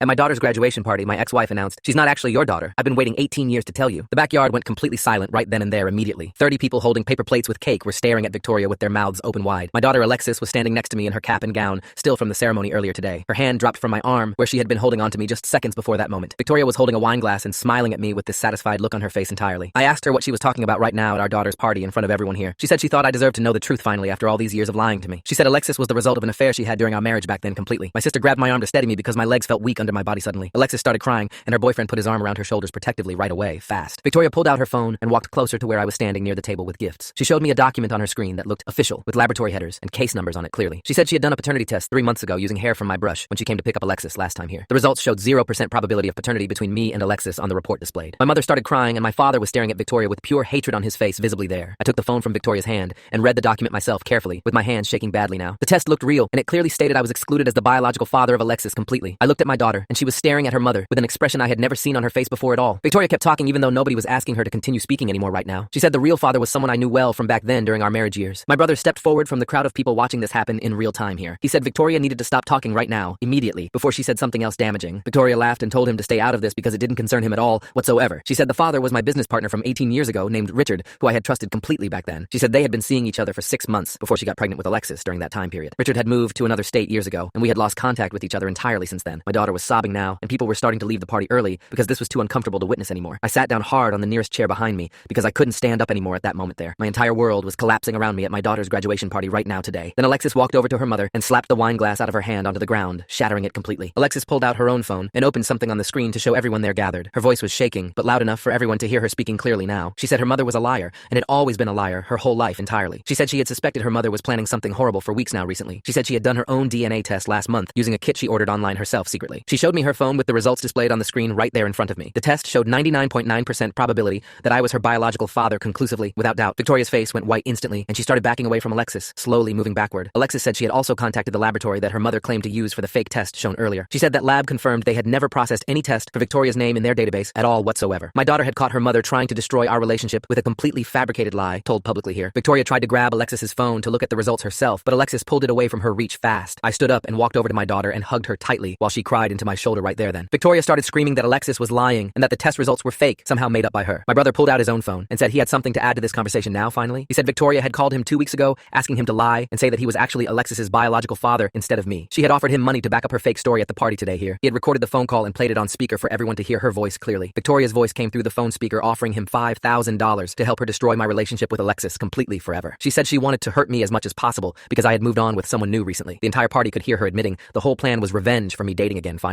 At my daughter's graduation party, my ex-wife announced, "She's not actually your daughter. I've been waiting 18 years to tell you." The backyard went completely silent right then and there immediately. 30 people holding paper plates with cake were staring at Victoria with their mouths open wide. My daughter Alexis was standing next to me in her cap and gown, still from the ceremony earlier today. Her hand dropped from my arm, where she had been holding onto me just seconds before that moment. Victoria was holding a wine glass and smiling at me with this satisfied look on her face entirely. I asked her what she was talking about right now at our daughter's party in front of everyone here. She said she thought I deserved to know the truth finally after all these years of lying to me. She said Alexis was the result of an affair she had during our marriage back then completely. My sister grabbed my arm to steady me because my legs felt weak under my body suddenly. Alexis started crying, and her boyfriend put his arm around her shoulders protectively right away, fast. Victoria pulled out her phone and walked closer to where I was standing near the table with gifts. She showed me a document on her screen that looked official, with laboratory headers and case numbers on it clearly. She said she had done a paternity test 3 months ago using hair from my brush when she came to pick up Alexis last time here. The results showed 0% probability of paternity between me and Alexis on the report displayed. My mother started crying, and my father was staring at Victoria with pure hatred on his face visibly there. I took the phone from Victoria's hand and read the document myself carefully, with my hands shaking badly now. The test looked real, and it clearly stated I was excluded as the biological father of Alexis completely. I looked at my daughter, and she was staring at her mother with an expression I had never seen on her face before at all. Victoria kept talking even though nobody was asking her to continue speaking anymore right now. She said the real father was someone I knew well from back then during our marriage years. My brother stepped forward from the crowd of people watching this happen in real time here. He said Victoria needed to stop talking right now, immediately, before she said something else damaging. Victoria laughed and told him to stay out of this because it didn't concern him at all whatsoever. She said the father was my business partner from 18 years ago named Richard, who I had trusted completely back then. She said they had been seeing each other for 6 months before she got pregnant with Alexis during that time period. Richard had moved to another state years ago, and we had lost contact with each other entirely since then. My daughter was sobbing now, and people were starting to leave the party early because this was too uncomfortable to witness anymore. I sat down hard on the nearest chair behind me because I couldn't stand up anymore at that moment there. My entire world was collapsing around me at my daughter's graduation party right now today. Then Alexis walked over to her mother and slapped the wine glass out of her hand onto the ground, shattering it completely. Alexis pulled out her own phone and opened something on the screen to show everyone there gathered. Her voice was shaking, but loud enough for everyone to hear her speaking clearly now. She said her mother was a liar, and had always been a liar her whole life entirely. She said she had suspected her mother was planning something horrible for weeks now recently. She said she had done her own DNA test last month using a kit she ordered online herself secretly. She showed me her phone with the results displayed on the screen right there in front of me. The test showed 99.9% probability that I was her biological father conclusively, without doubt. Victoria's face went white instantly, and she started backing away from Alexis, slowly moving backward. Alexis said she had also contacted the laboratory that her mother claimed to use for the fake test shown earlier. She said that lab confirmed they had never processed any test for Victoria's name in their database at all whatsoever. My daughter had caught her mother trying to destroy our relationship with a completely fabricated lie, told publicly here. Victoria tried to grab Alexis's phone to look at the results herself, but Alexis pulled it away from her reach fast. I stood up and walked over to my daughter and hugged her tightly while she cried into my shoulder right there then. Victoria started screaming that Alexis was lying and that the test results were fake, somehow made up by her. My brother pulled out his own phone and said he had something to add to this conversation now finally. He said Victoria had called him 2 weeks ago asking him to lie and say that he was actually Alexis's biological father instead of me. She had offered him money to back up her fake story at the party today here. He had recorded the phone call and played it on speaker for everyone to hear her voice clearly. Victoria's voice came through the phone speaker offering him $5,000 to help her destroy my relationship with Alexis completely forever. She said she wanted to hurt me as much as possible because I had moved on with someone new recently. The entire party could hear her admitting the whole plan was revenge for me dating again finally.